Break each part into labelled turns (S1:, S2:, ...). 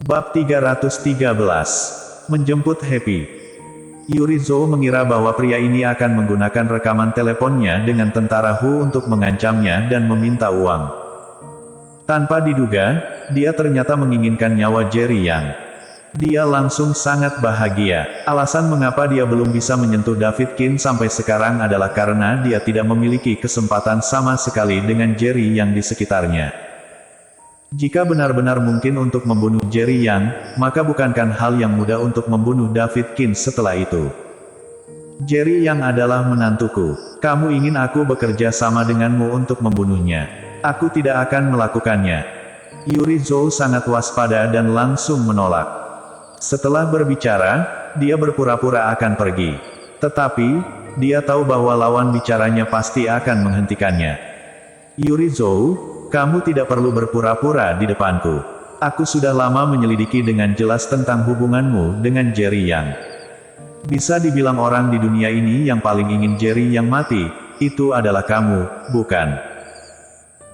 S1: Bab 313. Menjemput Happy. Yuri Zhou mengira bahwa pria ini akan menggunakan rekaman teleponnya dengan tentara Hu untuk mengancamnya dan meminta uang. Tanpa diduga, dia ternyata menginginkan nyawa Jerry Yang. Dia langsung sangat bahagia. Alasan mengapa dia belum bisa menyentuh David Qin sampai sekarang adalah karena dia tidak memiliki kesempatan sama sekali dengan Jerry Yang di sekitarnya. Jika benar-benar mungkin untuk membunuh Jerry Yang, maka bukankah hal yang mudah untuk membunuh David Qin setelah itu? Jerry Yang adalah menantuku. Kamu ingin aku bekerja sama denganmu untuk membunuhnya. Aku tidak akan melakukannya. Yuri Zhou sangat waspada dan langsung menolak. Setelah berbicara, dia berpura-pura akan pergi. Tetapi, dia tahu bahwa lawan bicaranya pasti akan menghentikannya. Yuri Zhou, kamu tidak perlu berpura-pura di depanku. Aku sudah lama menyelidiki dengan jelas tentang hubunganmu dengan Jerry Yang. Bisa dibilang orang di dunia ini yang paling ingin Jerry Yang mati, itu adalah kamu, bukan?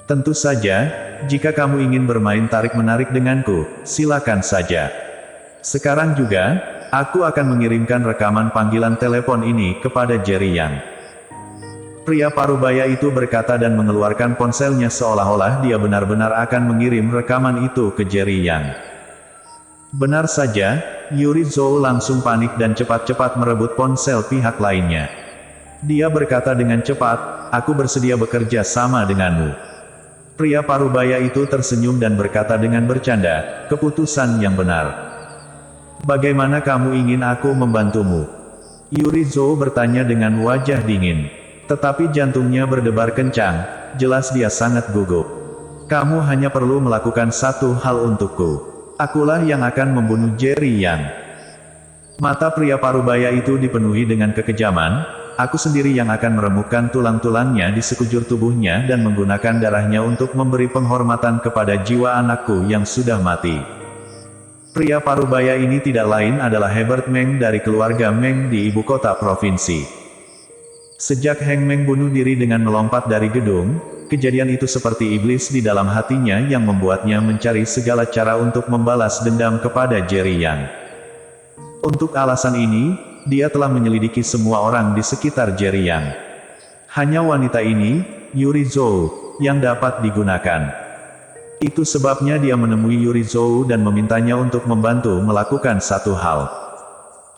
S1: Tentu saja, jika kamu ingin bermain tarik-menarik denganku, silakan saja. Sekarang juga, aku akan mengirimkan rekaman panggilan telepon ini kepada Jerry Yang. Pria parubaya itu berkata dan mengeluarkan ponselnya seolah-olah dia benar-benar akan mengirim rekaman itu ke Jerry Yang. Benar saja, Yuri Zhou langsung panik dan cepat-cepat merebut ponsel pihak lainnya. Dia berkata dengan cepat, aku bersedia bekerja sama denganmu. Pria parubaya itu tersenyum dan berkata dengan bercanda, keputusan yang benar. Bagaimana kamu ingin aku membantumu? Yuri Zhou bertanya dengan wajah dingin. Tetapi jantungnya berdebar kencang, jelas dia sangat gugup. Kamu hanya perlu melakukan satu hal untukku. Akulah yang akan membunuh Jerry Yang. Mata pria parubaya itu dipenuhi dengan kekejaman, aku sendiri yang akan meremukkan tulang-tulangnya di sekujur tubuhnya dan menggunakan darahnya untuk memberi penghormatan kepada jiwa anakku yang sudah mati. Pria parubaya ini tidak lain adalah Herbert Meng dari keluarga Meng di ibu kota provinsi. Sejak Heng Meng bunuh diri dengan melompat dari gedung, kejadian itu seperti iblis di dalam hatinya yang membuatnya mencari segala cara untuk membalas dendam kepada Jerry Yang. Untuk alasan ini, dia telah menyelidiki semua orang di sekitar Jerry Yang. Hanya wanita ini, Yuri Zhou, yang dapat digunakan. Itu sebabnya dia menemui Yuri Zhou dan memintanya untuk membantu melakukan satu hal.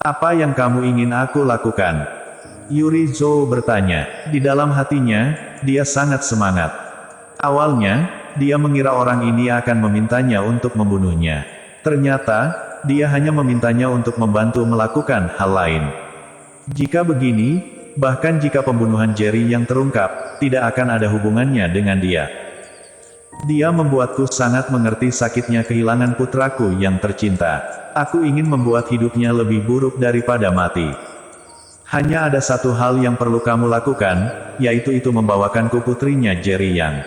S1: Apa yang kamu ingin aku lakukan? Yuri Zhou bertanya. Di dalam hatinya, dia sangat semangat. Awalnya, dia mengira orang ini akan memintanya untuk membunuhnya. Ternyata, dia hanya memintanya untuk membantu melakukan hal lain. Jika begini, bahkan jika pembunuhan Jerry yang terungkap, tidak akan ada hubungannya dengan dia. Dia membuatku sangat mengerti sakitnya kehilangan putraku yang tercinta. Aku ingin membuat hidupnya lebih buruk daripada mati. Hanya ada satu hal yang perlu kamu lakukan, yaitu membawakanku putrinya Jerry Yang.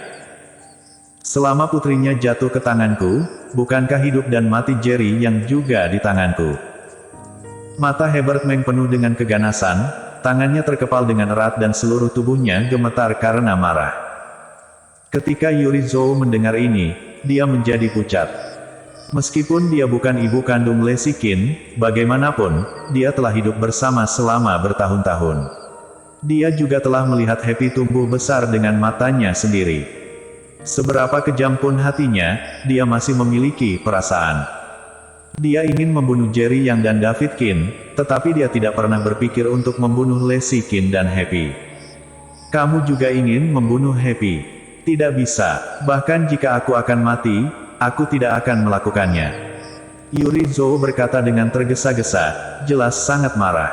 S1: Selama putrinya jatuh ke tanganku, bukankah hidup dan mati Jerry Yang juga di tanganku? Mata Herbert Meng penuh dengan keganasan, tangannya terkepal dengan erat dan seluruh tubuhnya gemetar karena marah. Ketika Yuri Zhou mendengar ini, dia menjadi pucat. Meskipun dia bukan ibu kandung Le Siqin, bagaimanapun, dia telah hidup bersama selama bertahun-tahun. Dia juga telah melihat Happy tumbuh besar dengan matanya sendiri. Seberapa kejam pun hatinya, dia masih memiliki perasaan. Dia ingin membunuh Jerry Yang dan David Qin, tetapi dia tidak pernah berpikir untuk membunuh Le Siqin dan Happy. Kamu juga ingin membunuh Happy? Tidak bisa, bahkan jika aku akan mati, aku tidak akan melakukannya. Yuri Zhou berkata dengan tergesa-gesa, jelas sangat marah.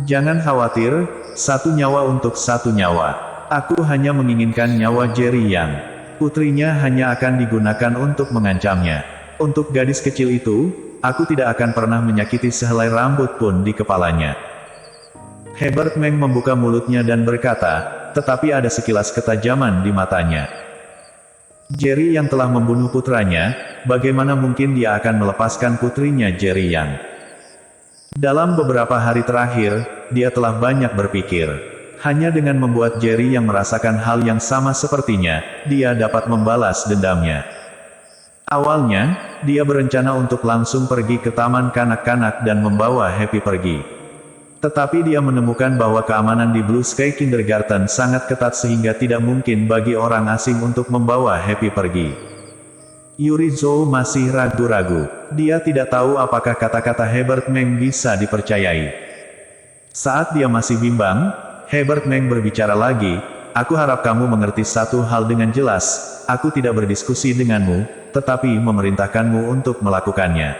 S1: Jangan khawatir, satu nyawa untuk satu nyawa. Aku hanya menginginkan nyawa Jerry Yang. Putrinya hanya akan digunakan untuk mengancamnya. Untuk gadis kecil itu, aku tidak akan pernah menyakiti sehelai rambut pun di kepalanya. Herbert Meng membuka mulutnya dan berkata, tetapi ada sekilas ketajaman di matanya. Jerry yang telah membunuh putranya, bagaimana mungkin dia akan melepaskan putrinya Jerry Yang? Dalam beberapa hari terakhir, dia telah banyak berpikir. Hanya dengan membuat Jerry yang merasakan hal yang sama sepertinya, dia dapat membalas dendamnya. Awalnya, dia berencana untuk langsung pergi ke taman kanak-kanak dan membawa Happy pergi. Tetapi dia menemukan bahwa keamanan di Blue Sky Kindergarten sangat ketat sehingga tidak mungkin bagi orang asing untuk membawa Happy pergi. Yuri Zhou masih ragu-ragu. Dia tidak tahu apakah kata-kata Herbert Meng bisa dipercayai. Saat dia masih bimbang, Herbert Meng berbicara lagi, "Aku harap kamu mengerti satu hal dengan jelas, aku tidak berdiskusi denganmu, tetapi memerintahkanmu untuk melakukannya.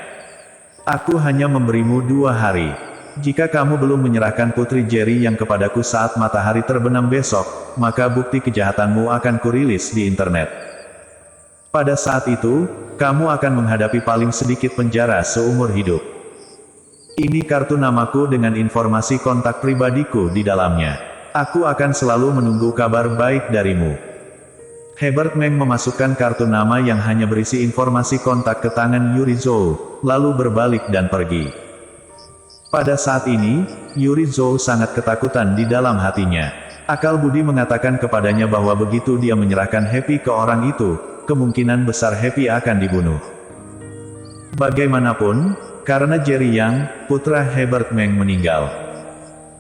S1: Aku hanya memberimu 2 hari. Jika kamu belum menyerahkan Putri Jerry yang kepadaku saat matahari terbenam besok, maka bukti kejahatanmu akan kurilis di internet. Pada saat itu, kamu akan menghadapi paling sedikit penjara seumur hidup. Ini kartu namaku dengan informasi kontak pribadiku di dalamnya. Aku akan selalu menunggu kabar baik darimu." Herbert Meng memasukkan kartu nama yang hanya berisi informasi kontak ke tangan Yuri Zhou, lalu berbalik dan pergi. Pada saat ini, Yuri Zhou sangat ketakutan di dalam hatinya. Akal budi mengatakan kepadanya bahwa begitu dia menyerahkan Happy ke orang itu, kemungkinan besar Happy akan dibunuh. Bagaimanapun, karena Jerry Yang, putra Herbert Meng meninggal.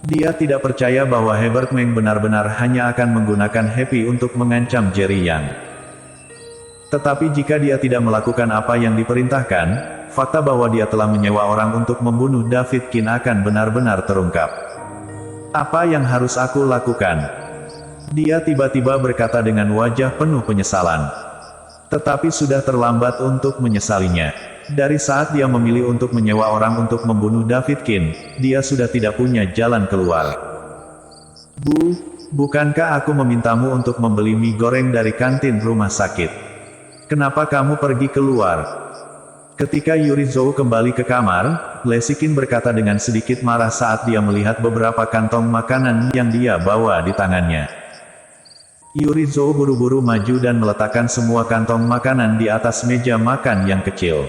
S1: Dia tidak percaya bahwa Herbert Meng benar-benar hanya akan menggunakan Happy untuk mengancam Jerry Yang. Tetapi jika dia tidak melakukan apa yang diperintahkan, fakta bahwa dia telah menyewa orang untuk membunuh David Kin akan benar-benar terungkap. "Apa yang harus aku lakukan?" Dia tiba-tiba berkata dengan wajah penuh penyesalan. Tetapi sudah terlambat untuk menyesalinya. Dari saat dia memilih untuk menyewa orang untuk membunuh David Kin, dia sudah tidak punya jalan keluar. Bukankah aku memintamu untuk membeli mie goreng dari kantin rumah sakit? Kenapa kamu pergi keluar?" Ketika Yuri Zhou kembali ke kamar, Lesikin berkata dengan sedikit marah saat dia melihat beberapa kantong makanan yang dia bawa di tangannya. Yuri Zhou buru-buru maju dan meletakkan semua kantong makanan di atas meja makan yang kecil.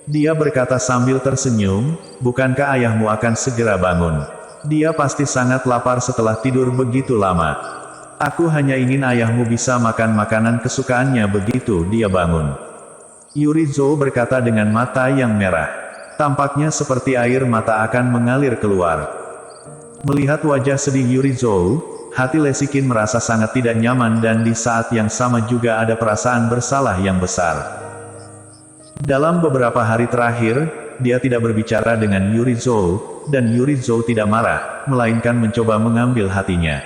S1: Dia berkata sambil tersenyum, "Bukankah ayahmu akan segera bangun? Dia pasti sangat lapar setelah tidur begitu lama. Aku hanya ingin ayahmu bisa makan makanan kesukaannya begitu dia bangun." Yuri Zhou berkata dengan mata yang merah. Tampaknya seperti air mata akan mengalir keluar. Melihat wajah sedih Yuri Zhou, hati Lesikin merasa sangat tidak nyaman dan di saat yang sama juga ada perasaan bersalah yang besar. Dalam beberapa hari terakhir, dia tidak berbicara dengan Yuri Zhou, dan Yuri Zhou tidak marah, melainkan mencoba mengambil hatinya.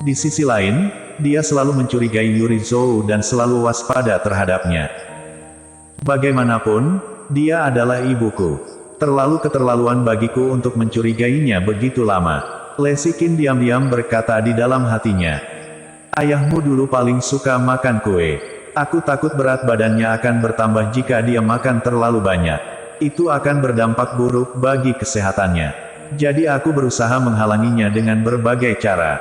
S1: Di sisi lain, dia selalu mencurigai Yuri Zhou dan selalu waspada terhadapnya. "Bagaimanapun, dia adalah ibuku. Terlalu keterlaluan bagiku untuk mencurigainya begitu lama." Lesikin diam-diam berkata di dalam hatinya. "Ayahmu dulu paling suka makan kue. Aku takut berat badannya akan bertambah jika dia makan terlalu banyak. Itu akan berdampak buruk bagi kesehatannya. Jadi aku berusaha menghalanginya dengan berbagai cara.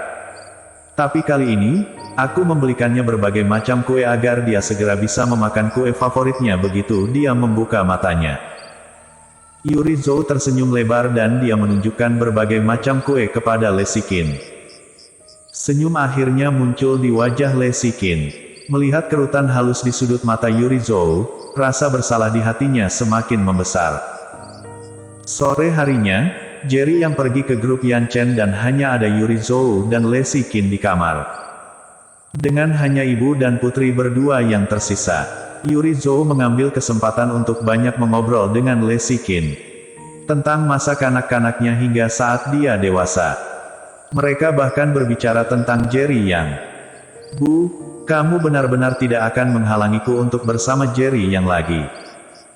S1: Tapi kali ini, aku membelikannya berbagai macam kue agar dia segera bisa memakan kue favoritnya begitu dia membuka matanya." Yuri Zhou tersenyum lebar dan dia menunjukkan berbagai macam kue kepada Lesikin. Senyum akhirnya muncul di wajah Lesikin. Melihat kerutan halus di sudut mata Yuri Zhou, rasa bersalah di hatinya semakin membesar. Sore harinya, Jerry yang pergi ke grup Yan Chen dan hanya ada Yuri Zhou dan Lesikin di kamar. Dengan hanya ibu dan putri berdua yang tersisa, Yuri Zhou mengambil kesempatan untuk banyak mengobrol dengan Lesikin tentang masa kanak-kanaknya hingga saat dia dewasa. Mereka bahkan berbicara tentang Jerry Yang. Kamu benar-benar tidak akan menghalangiku untuk bersama Jerry Yang lagi."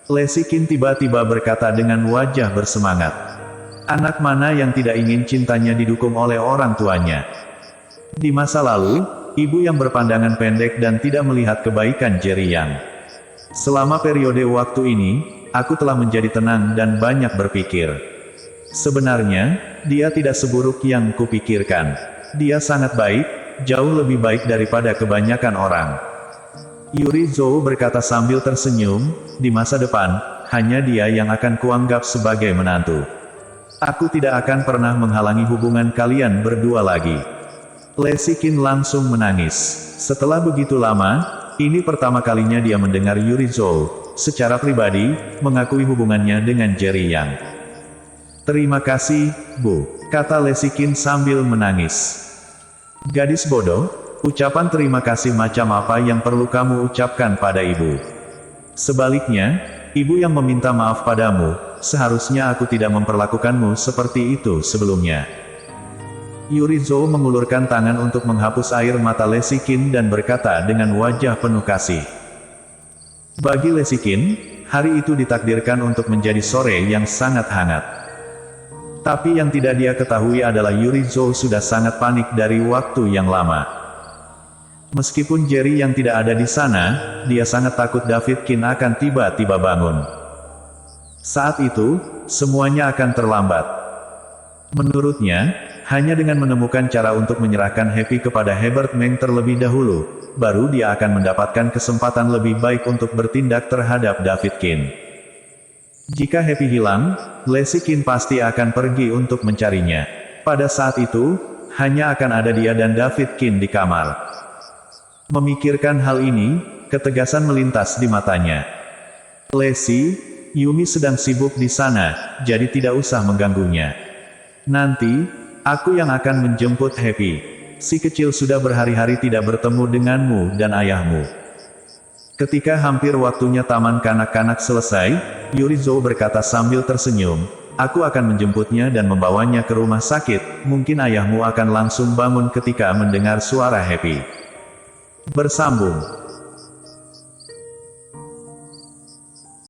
S1: Lesikin tiba-tiba berkata dengan wajah bersemangat. Anak mana yang tidak ingin cintanya didukung oleh orang tuanya? Di masa lalu, ibu yang berpandangan pendek dan tidak melihat kebaikan Jerry Yang. Selama periode waktu ini, aku telah menjadi tenang dan banyak berpikir. Sebenarnya, dia tidak seburuk yang kupikirkan. Dia sangat baik, jauh lebih baik daripada kebanyakan orang. Yuri Zhou berkata sambil tersenyum, "Di masa depan, hanya dia yang akan kuanggap sebagai menantu. Aku tidak akan pernah menghalangi hubungan kalian berdua lagi." Lesikin langsung menangis. Setelah begitu lama, ini pertama kalinya dia mendengar Yuri Zhou, secara pribadi, mengakui hubungannya dengan Jerry Yang. "Terima kasih, Bu," kata Lesikin sambil menangis. "Gadis bodoh, ucapan terima kasih macam apa yang perlu kamu ucapkan pada ibu? Sebaliknya, ibu yang meminta maaf padamu, seharusnya aku tidak memperlakukanmu seperti itu sebelumnya." Yuri Zhou mengulurkan tangan untuk menghapus air mata Lesikin dan berkata dengan wajah penuh kasih. Bagi Lesikin, hari itu ditakdirkan untuk menjadi sore yang sangat hangat. Tapi yang tidak dia ketahui adalah Yuri Zhou sudah sangat panik dari waktu yang lama. Meskipun Jerry yang tidak ada di sana, dia sangat takut David Kin akan tiba-tiba bangun. Saat itu, semuanya akan terlambat. Menurutnya, hanya dengan menemukan cara untuk menyerahkan Happy kepada Herbert Meng terlebih dahulu, baru dia akan mendapatkan kesempatan lebih baik untuk bertindak terhadap David Kin. Jika Happy hilang, Lesikin pasti akan pergi untuk mencarinya. Pada saat itu, hanya akan ada dia dan David Kin di kamar. Memikirkan hal ini, ketegasan melintas di matanya. "Lesi, Yumi sedang sibuk di sana, jadi tidak usah mengganggunya. Nanti, aku yang akan menjemput Happy. Si kecil sudah berhari-hari tidak bertemu denganmu dan ayahmu." Ketika hampir waktunya taman kanak-kanak selesai, Yuri Zhou berkata sambil tersenyum, "Aku akan menjemputnya dan membawanya ke rumah sakit, mungkin ayahmu akan langsung bangun ketika mendengar suara Happy." Bersambung.